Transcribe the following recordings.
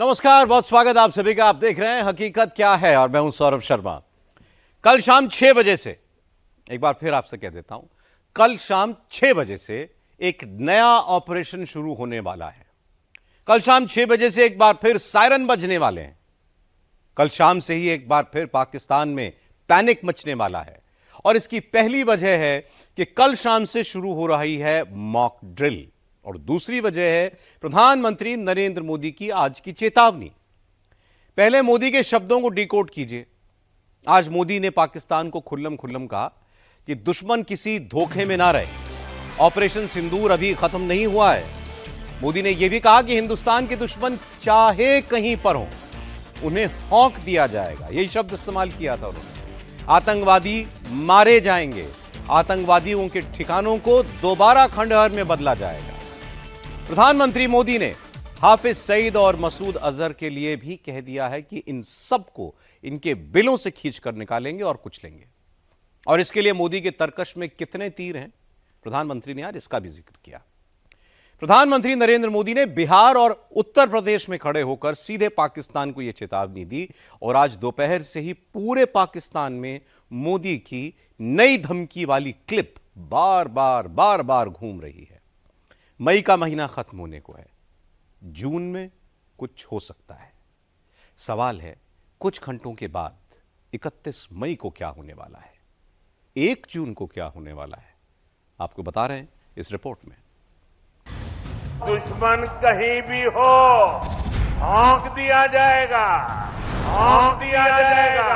नमस्कार, बहुत स्वागत आप सभी का। आप देख रहे हैं हकीकत क्या है और मैं हूं सौरभ शर्मा। कल शाम 6 बजे से, एक बार फिर आपसे कह देता हूं, कल शाम 6 बजे से एक नया ऑपरेशन शुरू होने वाला है। कल शाम 6 बजे से एक बार फिर सायरन बजने वाले हैं। कल शाम से ही एक बार फिर पाकिस्तान में पैनिक मचने वाला है और इसकी पहली वजह है कि कल शाम से शुरू हो रही है मॉक ड्रिल और दूसरी वजह है प्रधानमंत्री नरेंद्र मोदी की आज की चेतावनी। पहले मोदी के शब्दों को डिकोड कीजिए। आज मोदी ने पाकिस्तान को खुल्लम खुल्लम कहा कि दुश्मन किसी धोखे में ना रहे, ऑपरेशन सिंदूर अभी खत्म नहीं हुआ है। मोदी ने यह भी कहा कि हिंदुस्तान के दुश्मन चाहे कहीं पर हो, उन्हें हौंक दिया जाएगा। यही शब्द इस्तेमाल किया था उन्होंने। आतंकवादी मारे जाएंगे, आतंकवादियों के ठिकानों को दोबारा खंडहर में बदला जाएगा। प्रधानमंत्री मोदी ने हाफिज सईद और मसूद अजहर के लिए भी कह दिया है कि इन सबको इनके बिलों से खींचकर निकालेंगे और कुचलेंगे। और इसके लिए मोदी के तरकश में कितने तीर हैं, प्रधानमंत्री ने आज इसका भी जिक्र किया। प्रधानमंत्री नरेंद्र मोदी ने बिहार और उत्तर प्रदेश में खड़े होकर सीधे पाकिस्तान को यह चेतावनी दी और आज दोपहर से ही पूरे पाकिस्तान में मोदी की नई धमकी वाली क्लिप बार बार घूम रही है। मई का महीना खत्म होने को है, जून में कुछ हो सकता है। सवाल है कुछ घंटों के बाद 31 मई को क्या होने वाला है, 1 जून को क्या होने वाला है, आपको बता रहे हैं इस रिपोर्ट में। दुश्मन कहीं भी हो, हौंक दिया जाएगा, हौंक दिया जाएगा।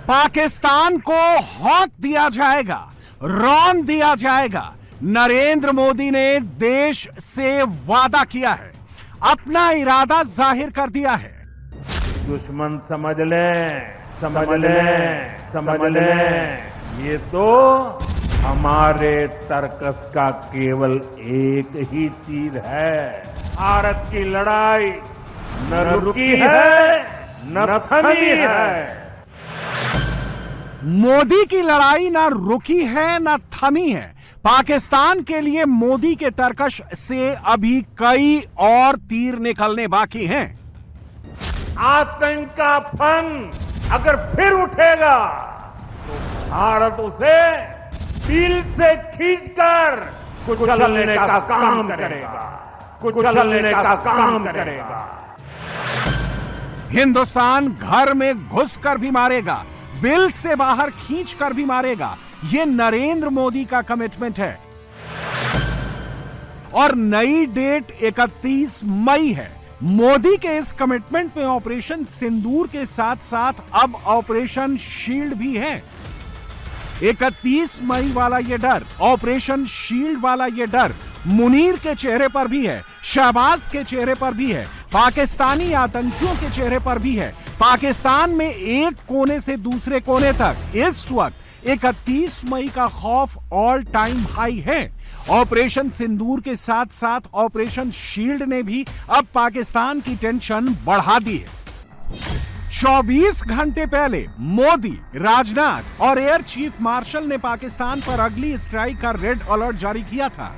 पाकिस्तान को हौंक दिया जाएगा, रौंद दिया जाएगा। नरेंद्र मोदी ने देश से वादा किया है, अपना इरादा जाहिर कर दिया है। दुश्मन समझ लें, समझ लें, समझ लें, ये तो हमारे तर्कस का केवल एक ही तीर है। भारत की लड़ाई न रुकी है न थमी है। मोदी की लड़ाई ना रुकी है ना थमी है। पाकिस्तान के लिए मोदी के तरकश से अभी कई और तीर निकलने बाकी हैं। आतंक का फन अगर फिर उठेगा तो भारत उसे दिल से खींचकर कुचलने का काम करेगा, कुचलने का काम करेगा। हिंदुस्तान घर में घुसकर भी मारेगा, बिल से बाहर खींचकर भी मारेगा। यह नरेंद्र मोदी का कमिटमेंट है और नई डेट 31 मई है। मोदी के इस कमिटमेंट में ऑपरेशन सिंदूर के साथ साथ अब ऑपरेशन शील्ड भी है। 31 मई वाला यह डर, ऑपरेशन शील्ड वाला यह डर मुनीर के चेहरे पर भी है, शहबाज के चेहरे पर भी है, पाकिस्तानी आतंकियों के चेहरे पर भी है। पाकिस्तान में एक कोने से दूसरे कोने तक इस वक्त 31 मई का खौफ ऑल टाइम हाई है। ऑपरेशन सिंदूर के साथ साथ ऑपरेशन शील्ड ने भी अब पाकिस्तान की टेंशन बढ़ा दी है। 24 घंटे पहले मोदी, राजनाथ और एयर चीफ मार्शल ने पाकिस्तान पर अगली स्ट्राइक का रेड अलर्ट जारी किया था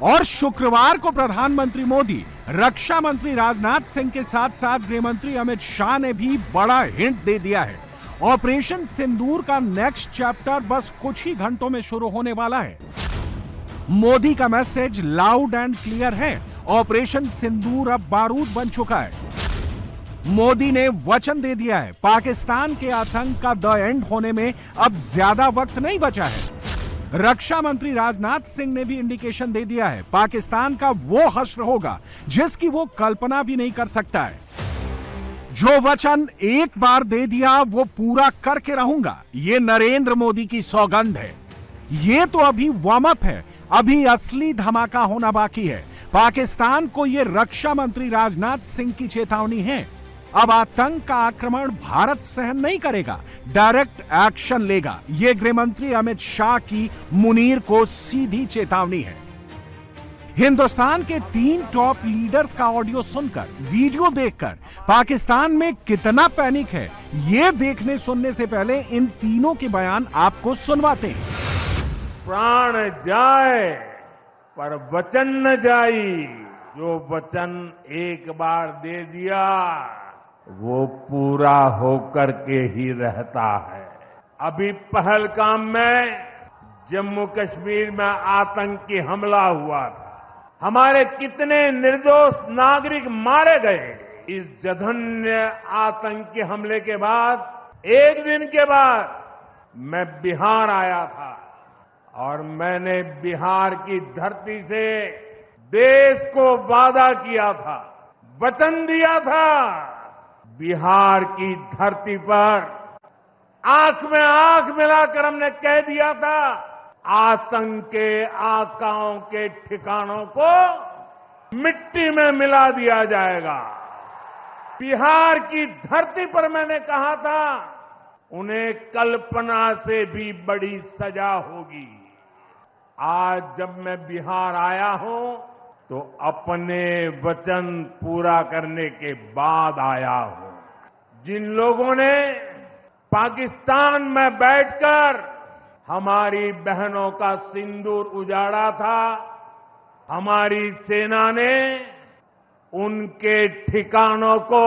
और शुक्रवार को प्रधानमंत्री मोदी, रक्षा मंत्री राजनाथ सिंह के साथ साथ गृह मंत्री अमित शाह ने भी बड़ा हिंट दे दिया है। ऑपरेशन सिंदूर का नेक्स्ट चैप्टर बस कुछ ही घंटों में शुरू होने वाला है। मोदी का मैसेज लाउड एंड क्लियर है, ऑपरेशन सिंदूर अब बारूद बन चुका है। मोदी ने वचन दे दिया है, पाकिस्तान के आतंक का द एंड होने में अब ज्यादा वक्त नहीं बचा है। रक्षा मंत्री राजनाथ सिंह ने भी इंडिकेशन दे दिया है, पाकिस्तान का वो हश्र होगा जिसकी वो कल्पना भी नहीं कर सकता है। जो वचन एक बार दे दिया वो पूरा करके रहूंगा, ये नरेंद्र मोदी की सौगंध है। ये तो अभी वार्म अप है, अभी असली धमाका होना बाकी है। पाकिस्तान को ये रक्षा मंत्री राजनाथ सिंह की चेतावनी है। अब आतंक का आक्रमण भारत सहन नहीं करेगा, डायरेक्ट एक्शन लेगा। यह गृह मंत्री अमित शाह की मुनीर को सीधी चेतावनी है। हिंदुस्तान के 3 टॉप लीडर्स का ऑडियो सुनकर, वीडियो देखकर पाकिस्तान में कितना पैनिक है, यह देखने सुनने से पहले इन तीनों के बयान आपको सुनवाते हैं। प्राण जाए पर वचन न जाई, जो वचन एक बार दे दिया वो पूरा होकर के ही रहता है। अभी पहलगाम में जम्मू कश्मीर में आतंकी हमला हुआ था, हमारे कितने निर्दोष नागरिक मारे गए। इस जघन्य आतंकी हमले के बाद एक दिन के बाद मैं बिहार आया था और मैंने बिहार की धरती से देश को वादा किया था, वचन दिया था। बिहार की धरती पर आंख में आंख मिलाकर हमने कह दिया था, आतंक के आकाओं के ठिकानों को मिट्टी में मिला दिया जाएगा। बिहार की धरती पर मैंने कहा था, उन्हें कल्पना से भी बड़ी सजा होगी। आज जब मैं बिहार आया हूं तो अपने वचन पूरा करने के बाद आया हूं। जिन लोगों ने पाकिस्तान में बैठकर हमारी बहनों का सिंदूर उजाड़ा था, हमारी सेना ने उनके ठिकानों को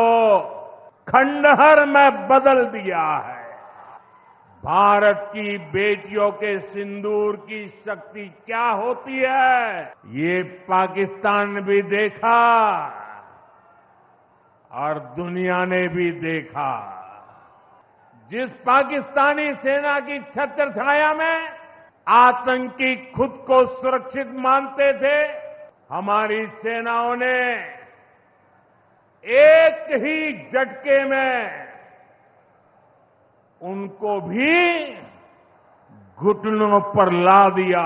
खंडहर में बदल दिया है। भारत की बेटियों के सिंदूर की शक्ति क्या होती है, ये पाकिस्तान भी देखा और दुनिया ने भी देखा। जिस पाकिस्तानी सेना की छत्र छाया में आतंकी खुद को सुरक्षित मानते थे, हमारी सेनाओं ने एक ही झटके में उनको भी घुटनों पर ला दिया।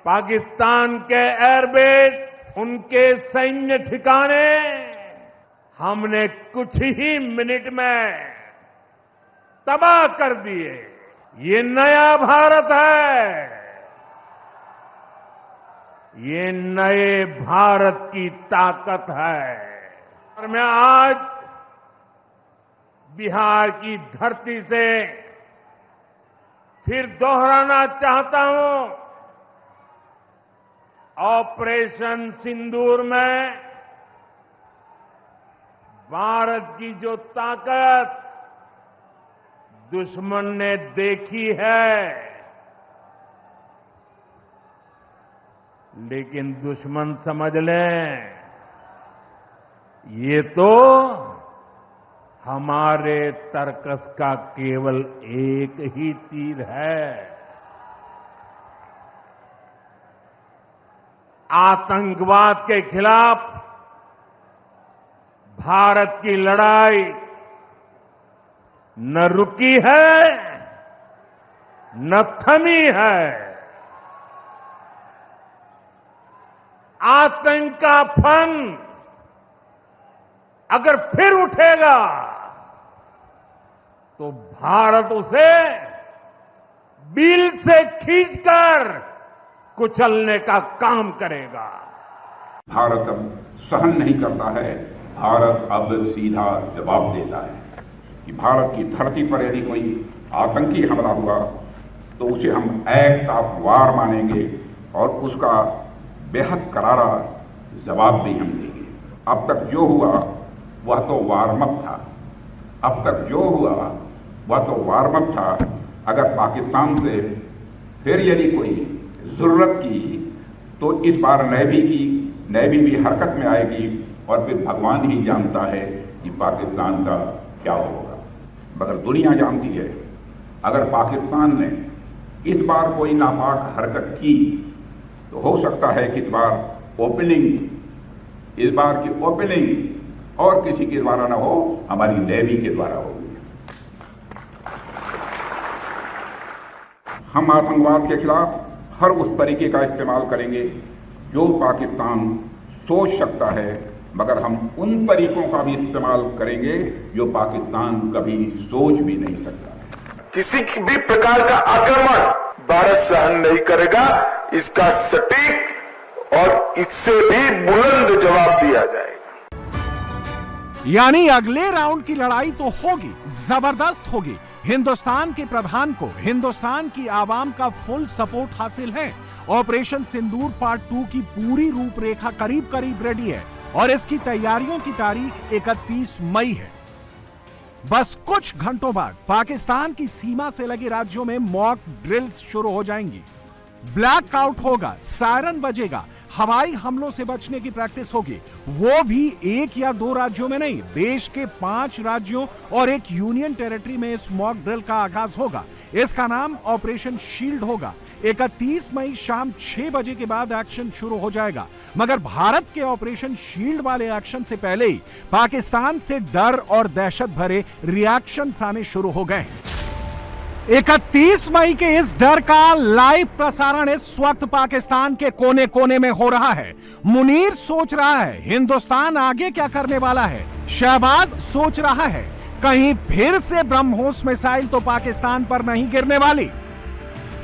पाकिस्तान के एयरबेस, उनके सैन्य ठिकाने हमने कुछ ही मिनट में तबाह कर दिए। ये नया भारत है, ये नए भारत की ताकत है। और मैं आज बिहार की धरती से फिर दोहराना चाहता हूं, ऑपरेशन सिंदूर में भारत की जो ताकत दुश्मन ने देखी है, लेकिन दुश्मन समझ लें ये तो हमारे तर्कस का केवल एक ही तीर है। आतंकवाद के खिलाफ भारत की लड़ाई न रुकी है न थमी है। आतंक का फन अगर फिर उठेगा तो भारत उसे बिल से खींचकर कुचलने का काम करेगा। भारत अब सहन नहीं करता है, भारत अब सीधा जवाब देता है कि भारत की धरती पर यदि कोई आतंकी हमला हुआ तो उसे हम एक्ट ऑफ वार मानेंगे और उसका बेहद करारा जवाब भी हम देंगे। अब तक जो हुआ वह तो वार्म अप था, अब तक जो हुआ वह तो वार्म अप था। अगर पाकिस्तान से फिर यदि कोई जरूरत की तो इस बार नेवी भी हरकत में आएगी और फिर भगवान ही जानता है कि पाकिस्तान का क्या होगा। मगर दुनिया जानती है, अगर पाकिस्तान ने इस बार कोई नापाक हरकत की तो हो सकता है कि इस बार की ओपनिंग और किसी के द्वारा ना हो, हमारी नेवी के द्वारा होगी। हम आतंकवाद के खिलाफ हर उस तरीके का इस्तेमाल करेंगे जो पाकिस्तान सोच सकता है, मगर हम उन तरीकों का भी इस्तेमाल करेंगे जो पाकिस्तान कभी सोच भी नहीं सकता। किसी भी प्रकार का आक्रमण भारत सहन नहीं करेगा, इसका सटीक और इससे भी बुलंद जवाब दिया जाएगा। यानी अगले राउंड की लड़ाई तो होगी, जबरदस्त होगी। हिंदुस्तान के प्रधान को हिंदुस्तान की आवाम का फुल सपोर्ट हासिल है। ऑपरेशन सिंदूर पार्ट 2 की पूरी रूपरेखा करीब करीब रेडी है और इसकी तैयारियों की तारीख 31 मई है। बस कुछ घंटों बाद पाकिस्तान की सीमा से लगे राज्यों में मॉक ड्रिल्स शुरू हो जाएंगी। ब्लैकआउट होगा, सायरन बजेगा, हवाई हमलों से बचने की प्रैक्टिस होगी, वो भी 1 या 2 राज्यों में नहीं, देश के 5 राज्यों और एक यूनियन टेरिटरी में इस मॉक ड्रिल का आगाज होगा। इसका नाम ऑपरेशन शील्ड होगा। 31 मई शाम 6 बजे के बाद एक्शन शुरू हो जाएगा। मगर भारत के ऑपरेशन शील्ड वाले एक्शन से पहले ही पाकिस्तान से डर और दहशत भरे रिएक्शंस आने शुरू हो गए हैं। 31 मई के इस डर का लाइव प्रसारण इस वक्त पाकिस्तान के कोने कोने में हो रहा है। मुनीर सोच रहा है हिंदुस्तान आगे क्या करने वाला है। शहबाज सोच रहा है कहीं फिर से ब्रह्मोस मिसाइल तो पाकिस्तान पर नहीं गिरने वाली।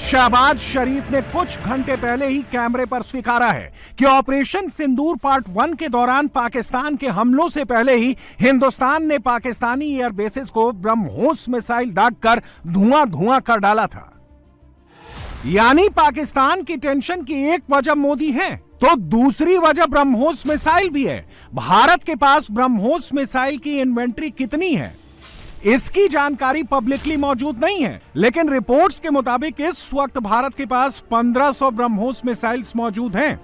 शहबाज शरीफ ने कुछ घंटे पहले ही कैमरे पर स्वीकारा है कि ऑपरेशन सिंदूर पार्ट 1 के दौरान पाकिस्तान के हमलों से पहले ही हिंदुस्तान ने पाकिस्तानी एयर बेसेस को ब्रह्मोस मिसाइल दागकर धुआं धुआं कर डाला था। यानी पाकिस्तान की टेंशन की एक वजह मोदी है तो दूसरी वजह ब्रह्मोस मिसाइल भी है। भारत के पास ब्रह्मोस मिसाइल की इन्वेंट्री कितनी है इसकी जानकारी पब्लिकली मौजूद नहीं है, लेकिन रिपोर्ट्स के मुताबिक इस वक्त भारत के पास 1500 ब्रह्मोस मिसाइल्स मौजूद हैं।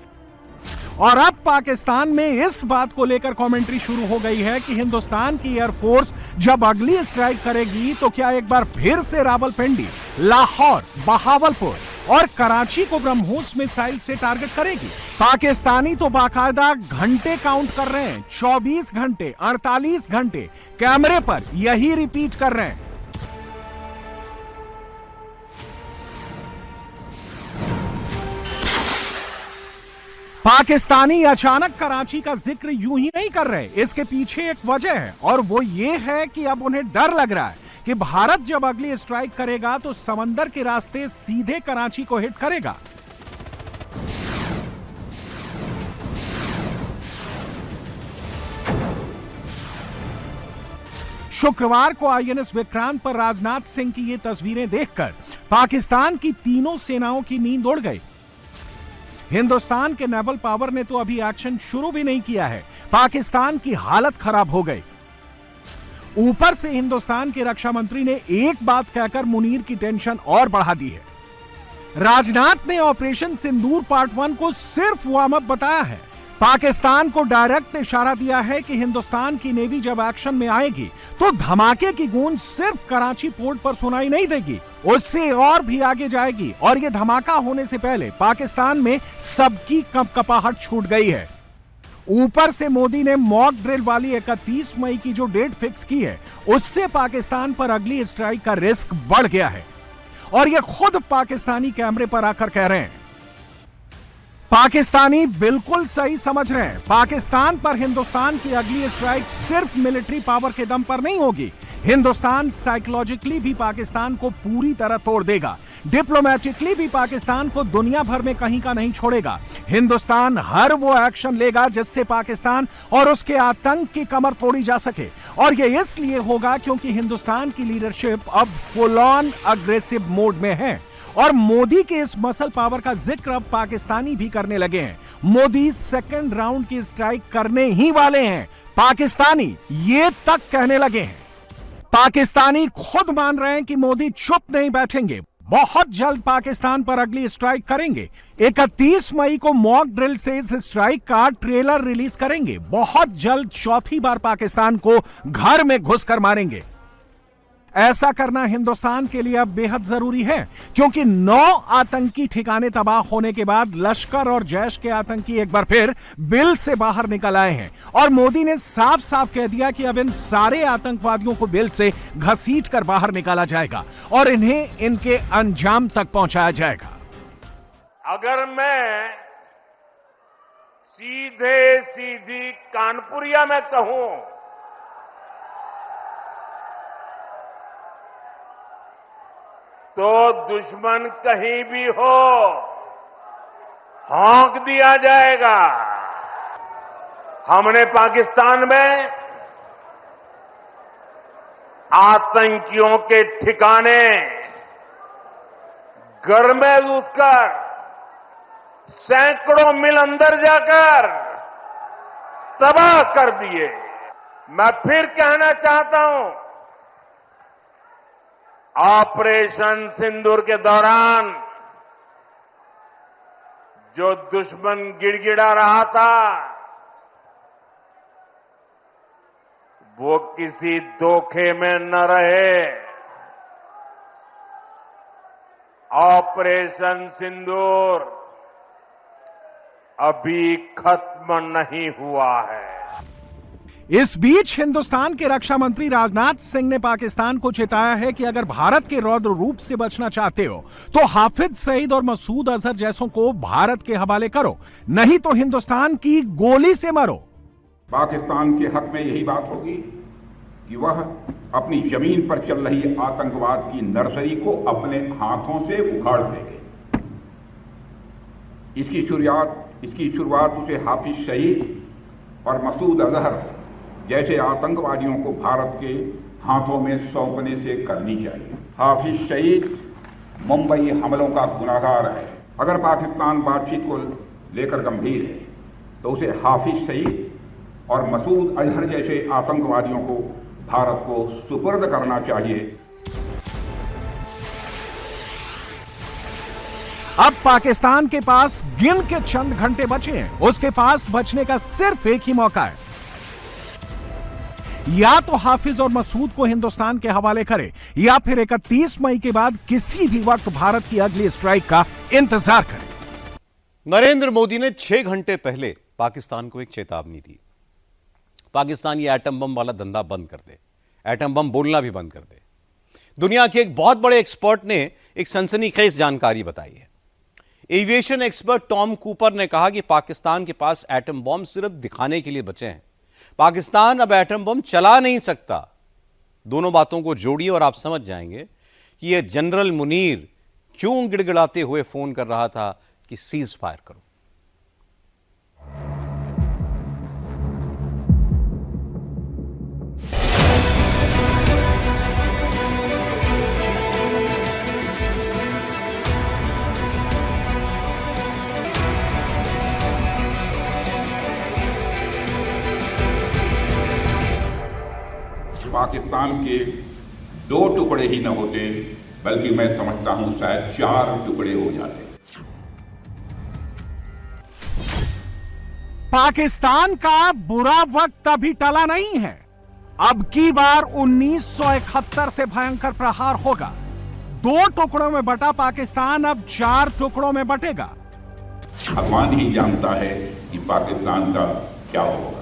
और अब पाकिस्तान में इस बात को लेकर कमेंट्री शुरू हो गई है कि हिंदुस्तान की एयरफोर्स जब अगली स्ट्राइक करेगी तो क्या एक बार फिर से रावलपिंडी, लाहौर, बहावलपुर और कराची को ब्रह्मोस मिसाइल से टारगेट करेगी। पाकिस्तानी तो बाकायदा घंटे काउंट कर रहे हैं, 24 घंटे, 48 घंटे कैमरे पर यही रिपीट कर रहे हैं। पाकिस्तानी अचानक कराची का जिक्र यूं ही नहीं कर रहे, इसके पीछे एक वजह है और वो ये है कि अब उन्हें डर लग रहा है कि भारत जब अगली स्ट्राइक करेगा तो समंदर के रास्ते सीधे कराची को हिट करेगा। शुक्रवार को आईएनएस विक्रांत पर राजनाथ सिंह की ये तस्वीरें देखकर पाकिस्तान की तीनों सेनाओं की नींद उड़ गई। हिंदुस्तान के नेवल पावर ने तो अभी एक्शन शुरू भी नहीं किया है, पाकिस्तान की हालत खराब हो गई। ऊपर से हिंदुस्तान के रक्षा मंत्री ने एक बात कहकर मुनीर की टेंशन और बढ़ा दी है। राजनाथ ने ऑपरेशन सिंदूर पार्ट 1 को सिर्फ वार्म अप बताया है। पाकिस्तान को डायरेक्ट इशारा दिया है कि हिंदुस्तान की नेवी जब एक्शन में आएगी तो धमाके की गूंज सिर्फ कराची पोर्ट पर सुनाई नहीं देगी, उससे और भी आगे जाएगी। और यह धमाका होने से पहले पाकिस्तान में सबकी कंपकपाहट छूट गई है। ऊपर से मोदी ने मॉक ड्रिल वाली 31 मई की जो डेट फिक्स की है, उससे पाकिस्तान पर अगली स्ट्राइक का रिस्क बढ़ गया है और यह खुद पाकिस्तानी कैमरे पर आकर कह रहे हैं। पाकिस्तानी बिल्कुल सही समझ रहे हैं, पाकिस्तान पर हिंदुस्तान की अगली स्ट्राइक सिर्फ मिलिट्री पावर के दम पर नहीं होगी। हिंदुस्तान साइकोलॉजिकली भी पाकिस्तान को पूरी तरह तोड़ देगा, डिप्लोमेटिकली भी पाकिस्तान को दुनिया भर में कहीं का नहीं छोड़ेगा। हिंदुस्तान हर वो एक्शन लेगा जिससे पाकिस्तान और उसके आतंक की कमर तोड़ी जा सके और यह इसलिए होगा क्योंकि हिंदुस्तान की लीडरशिप अब फुल ऑन अग्रेसिव मोड में है और मोदी के इस मसल पावर का जिक्र अब पाकिस्तानी भी करने लगे हैं। मोदी सेकंड राउंड की स्ट्राइक करने ही वाले हैं, पाकिस्तानी ये तक कहने लगे हैं। पाकिस्तानी खुद मान रहे हैं कि मोदी चुप नहीं बैठेंगे, बहुत जल्द पाकिस्तान पर अगली स्ट्राइक करेंगे। 31 मई को मॉक ड्रिल से इस स्ट्राइक का ट्रेलर रिलीज करेंगे। बहुत जल्द चौथी बार पाकिस्तान को घर में घुसकर मारेंगे। ऐसा करना हिंदुस्तान के लिए अब बेहद जरूरी है क्योंकि 9 आतंकी ठिकाने तबाह होने के बाद लश्कर और जैश के आतंकी एक बार फिर बिल से बाहर निकल आए हैं और मोदी ने साफ साफ कह दिया कि अब इन सारे आतंकवादियों को बिल से घसीट कर बाहर निकाला जाएगा और इन्हें इनके अंजाम तक पहुंचाया जाएगा। अगर मैं सीधे सीधी कानपुरिया में कहूं तो दुश्मन कहीं भी हो हाँक दिया जाएगा। हमने पाकिस्तान में आतंकियों के ठिकाने घर में घुसकर सैकड़ों मील अंदर जाकर तबाह कर दिए। मैं फिर कहना चाहता हूं, ऑपरेशन सिंदूर के दौरान जो दुश्मन गिड़गिड़ा रहा था, वो किसी धोखे में न रहे। ऑपरेशन सिंदूर अभी खत्म नहीं हुआ है। इस बीच हिंदुस्तान के रक्षा मंत्री राजनाथ सिंह ने पाकिस्तान को चेताया है कि अगर भारत के रौद्र रूप से बचना चाहते हो तो हाफिज सईद और मसूद अजहर जैसों को भारत के हवाले करो, नहीं तो हिंदुस्तान की गोली से मरो। पाकिस्तान के हक में यही बात होगी कि वह अपनी जमीन पर चल रही आतंकवाद की नर्सरी को अपने हाथों से उखाड़ देंगे। इसकी शुरुआत उसे हाफिज सईद और मसूद अजहर जैसे आतंकवादियों को भारत के हाथों में सौंपने से करनी चाहिए। हाफिज सईद मुंबई हमलों का गुनाहगार है। अगर पाकिस्तान बातचीत को लेकर गंभीर है तो उसे हाफिज सईद और मसूद अजहर जैसे आतंकवादियों को भारत को सुपुर्द करना चाहिए। अब पाकिस्तान के पास गिन के चंद घंटे बचे हैं। उसके पास बचने का सिर्फ एक ही मौका है, या तो हाफिज और मसूद को हिंदुस्तान के हवाले करे या फिर 31 मई के बाद किसी भी वक्त भारत की अगली स्ट्राइक का इंतजार करे। नरेंद्र मोदी ने 6 घंटे पहले पाकिस्तान को एक चेतावनी दी। पाकिस्तान ये एटम बम वाला धंधा बंद कर दे, एटम बम बोलना भी बंद कर दे। दुनिया के एक बहुत बड़े एक्सपर्ट ने एक सनसनीखेज जानकारी बताई है। एविएशन एक्सपर्ट टॉम कूपर ने कहा कि पाकिस्तान के पास एटम बम सिर्फ दिखाने के लिए बचे हैं। पाकिस्तान अब एटम बम चला नहीं सकता। दोनों बातों को जोड़िए और आप समझ जाएंगे कि यह जनरल मुनीर क्यों गिड़गिड़ाते हुए फोन कर रहा था कि सीज फायर करो। पाकिस्तान के 2 टुकड़े ही न होते, बल्कि मैं समझता हूं शायद 4 टुकड़े हो जाते। पाकिस्तान का बुरा वक्त अभी टला नहीं है। अब की बार 1971 से भयंकर प्रहार होगा। 2 टुकड़ों में बटा पाकिस्तान अब 4 टुकड़ों में बटेगा। भगवान ही जानता है कि पाकिस्तान का क्या होगा।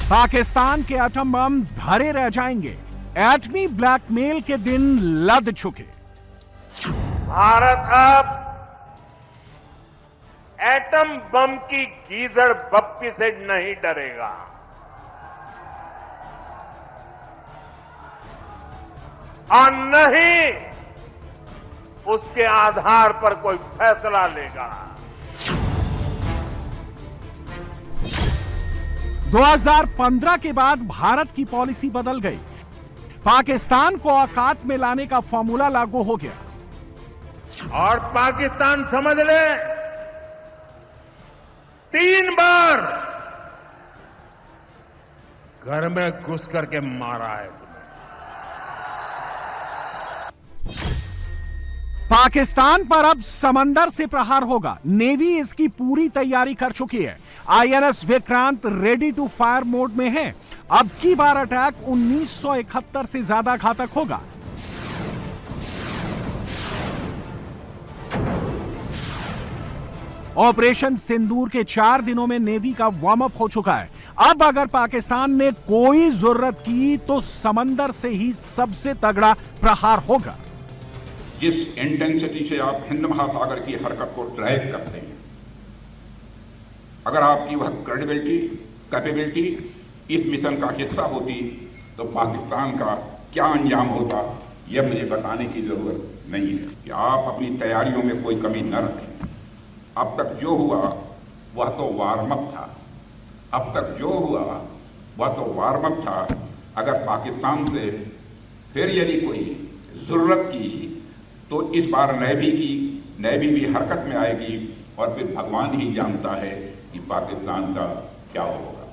पाकिस्तान के एटम बम धरे रह जाएंगे। एटमी ब्लैकमेल के दिन लद चुके। भारत अब एटम बम की गीदड़ बप्पी से नहीं डरेगा। और नहीं उसके आधार पर कोई फैसला लेगा। 2015 के बाद भारत की पॉलिसी बदल गई। पाकिस्तान को औकात में लाने का फॉर्मूला लागू हो गया। और पाकिस्तान समझ ले, 3 बार घर में घुस करके मारा है। पाकिस्तान पर अब समंदर से प्रहार होगा। नेवी इसकी पूरी तैयारी कर चुकी है। INS Vikrant ready to fire mode में है। अब की बार अटैक 1971 से ज्यादा घातक होगा। ऑपरेशन सिंदूर के 4 दिनों में नेवी का वार्म अप हो चुका है। अब अगर पाकिस्तान ने कोई जरूरत की तो समंदर से ही सबसे तगड़ा प्रहार होगा। जिस इंटेंसिटी से आप हिंद महासागर की हरकत को ट्रैक करते हैं, अगर आपकी वह क्रेडिबिलिटी, कैपेबिलिटी इस मिशन का हिस्सा होती तो पाकिस्तान का क्या अंजाम होता, यह मुझे बताने की जरूरत नहीं है कि आप अपनी तैयारियों में कोई कमी न रखें। अब तक जो हुआ वह तो वार्म अप था। अब तक जो हुआ वह तो वार्म अप था। अगर पाकिस्तान से फिर यदि कोई जरूरत की तो इस बार नेवी भी हरकत में आएगी और फिर भगवान ही जानता है कि पाकिस्तान का क्या होगा।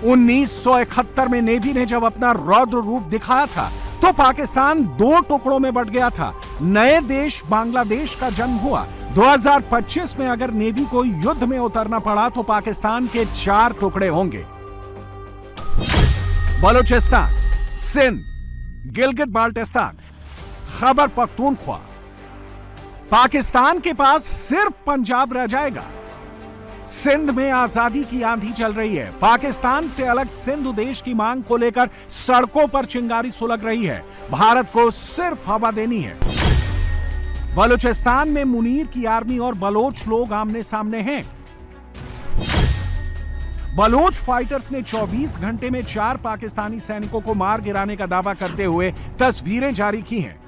1971 में नेवी ने जब अपना रौद्र रूप दिखाया था तो पाकिस्तान 2 टुकड़ों में बंट गया था। नए देश बांग्लादेश का जन्म हुआ। 2025 में अगर नेवी को युद्ध में उतरना पड़ा तो पाकिस्तान के 4 टुकड़े होंगे। बलूचिस्तान, सिंध, गिलगित बाल्टिस्तान, खैबर पख्तूनख्वा। पाकिस्तान के पास सिर्फ पंजाब रह जाएगा। सिंध में आजादी की आंधी चल रही है। पाकिस्तान से अलग सिंध देश की मांग को लेकर सड़कों पर चिंगारी सुलग रही है। भारत को सिर्फ हवा देनी है। बलूचिस्तान में मुनीर की आर्मी और बलोच लोग आमने सामने हैं। बलोच फाइटर्स ने 24 घंटे में 4 पाकिस्तानी सैनिकों को मार गिराने का दावा करते हुए तस्वीरें जारी की हैं।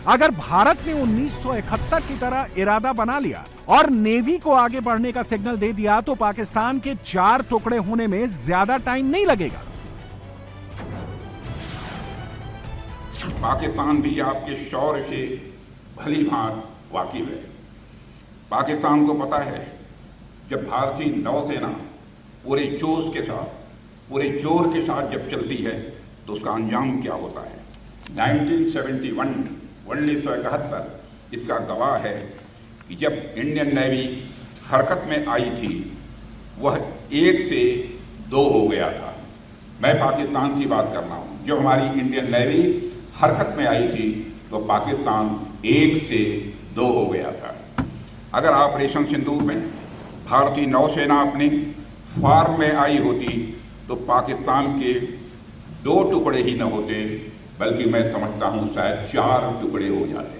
अगर भारत ने 1971 की तरह इरादा बना लिया और नेवी को आगे बढ़ने का सिग्नल दे दिया तो पाकिस्तान के 4 टुकड़े होने में ज्यादा टाइम नहीं लगेगा। पाकिस्तान भी आपके शौर्य से भली भांति वाकिफ है। पाकिस्तान को पता है जब भारतीय नौसेना पूरे जोश के साथ, पूरे जोर के साथ जब चलती है तो उसका अंजाम क्या होता है। 1971 इसका गवाह है कि जब इंडियन नेवी हरकत में आई थी वह 1 से 2 हो गया था। मैं पाकिस्तान की बात कर रहा हूं। जब हमारी इंडियन नेवी हरकत में आई थी तो पाकिस्तान 1 से 2 हो गया था। अगर ऑपरेशन सिंदूर में भारतीय नौसेना अपनी फॉर्म में आई होती तो पाकिस्तान के 2 टुकड़े ही न होते, बल्कि मैं समझता हूं शायद 4 टुकड़े हो जाते।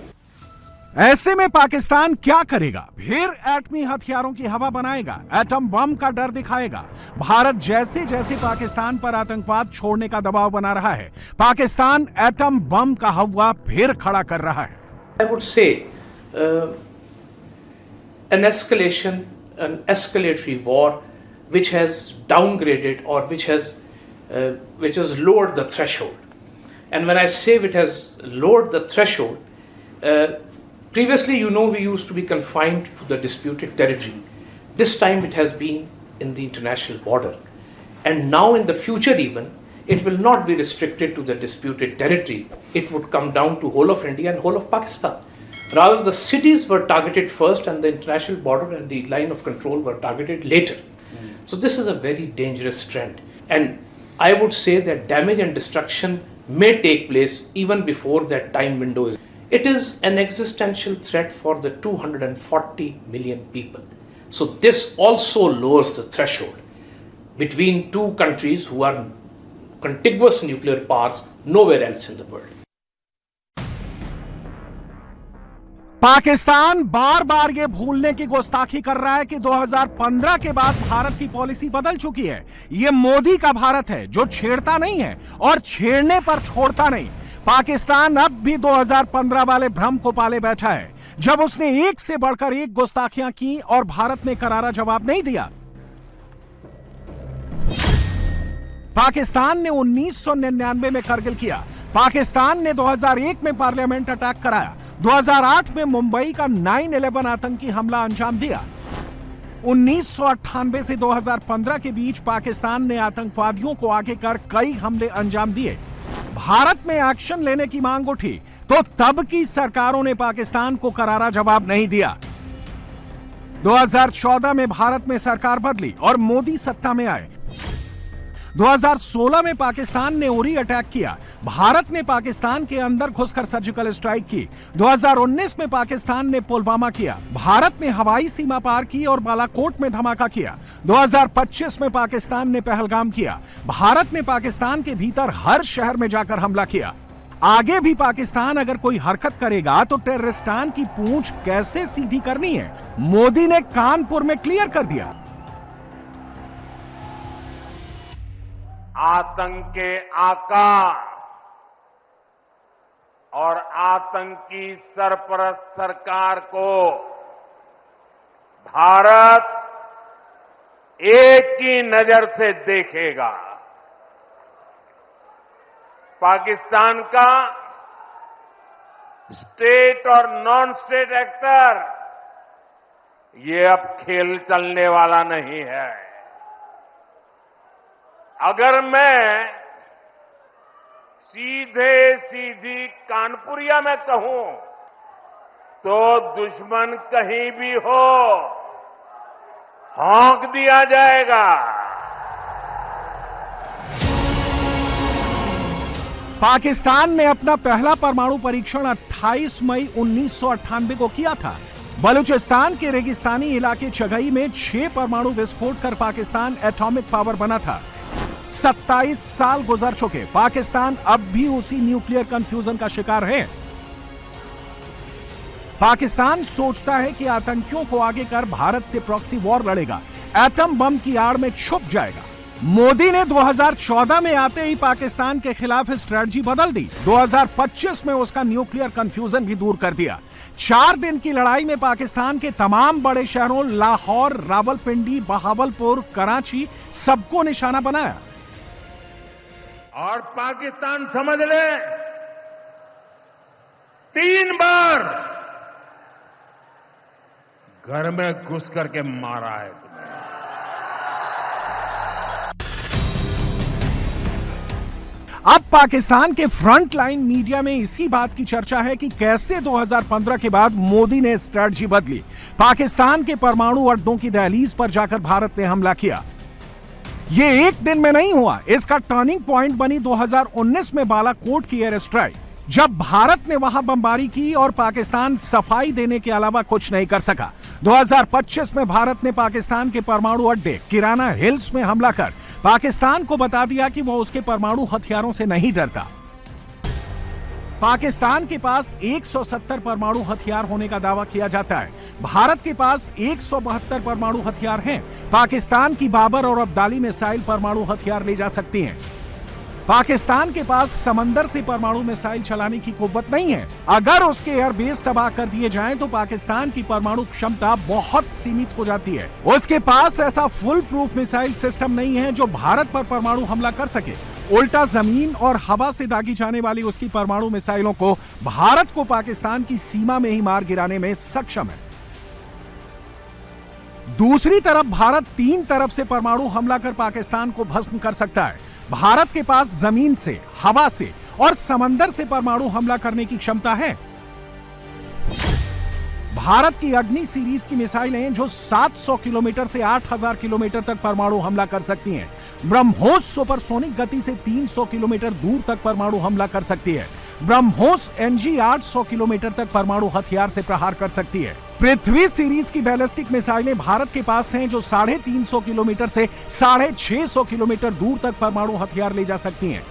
ऐसे में पाकिस्तान क्या करेगा? फिर एटमी हथियारों की हवा बनाएगा, एटम बम का डर दिखाएगा। भारत जैसे जैसे पाकिस्तान पर आतंकवाद छोड़ने का दबाव बना रहा है, पाकिस्तान एटम बम का हवा फिर खड़ा कर रहा है। I would say an escalation, an escalatory war which has downgraded or which has lowered the threshold. And when I say it has lowered the threshold, previously, we used to be confined to the disputed territory. This time it has been in the international border. And now in the future even, it will not be restricted to the disputed territory. It would come down to whole of India and whole of Pakistan. Rather, the cities were targeted first and the international border and the line of control were targeted later. So this is a very dangerous trend. And I would say that damage and destruction may take place even before that time window is. It is an existential threat for the 240 million people. So this also lowers the threshold between 2 countries who are contiguous nuclear powers nowhere else in the world. Pakistan बार बार ये भूलने की गुस्ताखी कर रहा है कि 2015 के बाद भारत की पॉलिसी बदल चुकी है। ये मोदी का भारत है जो छेड़ता नहीं है और छेड़ने पर छोड़ता नहीं। पाकिस्तान अब भी 2015 वाले भ्रम को पाले बैठा है, जब उसने एक से बढ़कर एक गुस्ताखियां की और भारत ने करारा जवाब नहीं दिया। पाकिस्तान ने 1999 में करगिल किया। पाकिस्तान ने 2001 में पार्लियामेंट अटैक कराया। 2008 में मुंबई का 9/11 आतंकी हमला अंजाम दिया। 1998 से 2015 के बीच पाकिस्तान ने आतंकवादियों को आगे कर कई हमले अंजाम दिए। भारत में एक्शन लेने की मांग उठी तो तब की सरकारों ने पाकिस्तान को करारा जवाब नहीं दिया। 2014 में भारत में सरकार बदली और मोदी सत्ता में आए। 2016 में पाकिस्तान ने उरी अटैक किया। भारत ने पाकिस्तान के अंदर घुसकर सर्जिकल स्ट्राइक की। 2019 में पाकिस्तान ने पुलवामा किया। भारत ने हवाई सीमा पार की और बालाकोट में धमाका किया। 2025 में पाकिस्तान ने पहलगाम किया। भारत ने पाकिस्तान के भीतर हर शहर में जाकर हमला किया। आगे भी पाकिस्तान अगर कोई हरकत करेगा तो टेररिस्तान की पूंछ कैसे सीधी करनी है, मोदी ने कानपुर में क्लियर कर दिया। आतंक के आका और आतंकी सरपरस्त सरकार को भारत एक ही नजर से देखेगा। पाकिस्तान का स्टेट और नॉन स्टेट एक्टर ये अब खेल चलने वाला नहीं है। अगर मैं सीधे सीधी कानपुरिया में कहूं तो दुश्मन कहीं भी हो हौंक दिया जाएगा। पाकिस्तान ने अपना पहला परमाणु परीक्षण 28 मई 1998 को किया था। बलूचिस्तान के रेगिस्तानी इलाके चगई में 6 परमाणु विस्फोट कर पाकिस्तान एटॉमिक पावर बना था। 27 साल गुजर चुके, पाकिस्तान अब भी उसी न्यूक्लियर कंफ्यूजन का शिकार है। पाकिस्तान सोचता है कि आतंकियों को आगे कर भारत से प्रॉक्सी वॉर लड़ेगा, एटम बम की आड़ में छुप जाएगा। मोदी ने 2014 में आते ही पाकिस्तान के खिलाफ स्ट्रेटजी बदल दी। 2025 में उसका न्यूक्लियर कंफ्यूजन भी दूर कर दिया। 4 दिन की लड़ाई में पाकिस्तान के तमाम बड़े शहरों लाहौर, रावलपिंडी, बहावलपुर, कराची सबको निशाना बनाया। और पाकिस्तान समझ ले 3 बार घर में घुस करके मारा है तुम्हें। अब पाकिस्तान के फ्रंट लाइन मीडिया में इसी बात की चर्चा है कि कैसे 2015 के बाद मोदी ने स्ट्रेटजी बदली, पाकिस्तान के परमाणु अड्डों की दहलीज पर जाकर भारत ने हमला किया। यह एक दिन में नहीं हुआ, इसका टर्निंग पॉइंट बनी 2019 में बालाकोट की एयर स्ट्राइक, जब भारत ने वहां बमबारी की और पाकिस्तान सफाई देने के अलावा कुछ नहीं कर सका। 2025 में भारत ने पाकिस्तान के परमाणु अड्डे किराना हिल्स में हमला कर पाकिस्तान को बता दिया कि वह उसके परमाणु हथियारों से नहीं डरता। पाकिस्तान के पास 170 परमाणु हथियार होने का दावा किया जाता है। भारत के पास 172 परमाणु हथियार हैं। पाकिस्तान की बाबर और अब्दाली मिसाइल परमाणु हथियार ले जा सकती हैं। पाकिस्तान के पास समंदर से परमाणु मिसाइल चलाने की कुव्वत नहीं है। अगर उसके एयरबेस तबाह कर दिए जाएं तो पाकिस्तान की परमाणु क्षमता बहुत सीमित हो जाती है। उसके पास ऐसा फुल प्रूफ मिसाइल सिस्टम नहीं है जो भारत पर परमाणु हमला कर सके। उल्टा जमीन और हवा से दागी जाने वाली उसकी परमाणु मिसाइलों को भारत को पाकिस्तान की सीमा में ही मार गिराने में सक्षम है। दूसरी तरफ भारत 3 तरफ से परमाणु हमला कर पाकिस्तान को भस्म कर सकता है। भारत के पास जमीन से, हवा से और समंदर से परमाणु हमला करने की क्षमता है। भारत की अग्नि सीरीज की मिसाइलें जो 700 किलोमीटर से 8000 किलोमीटर तक परमाणु हमला कर सकती हैं। ब्रह्मोस सुपरसोनिक गति से 300 किलोमीटर दूर तक परमाणु हमला कर सकती है। ब्रह्मोस NG 800 किलोमीटर तक परमाणु हथियार से प्रहार कर सकती है। पृथ्वी सीरीज की बैलिस्टिक मिसाइलें भारत के पास हैं जो 350 किलोमीटर से 650 किलोमीटर दूर तक परमाणु हथियार ले जा सकती हैं।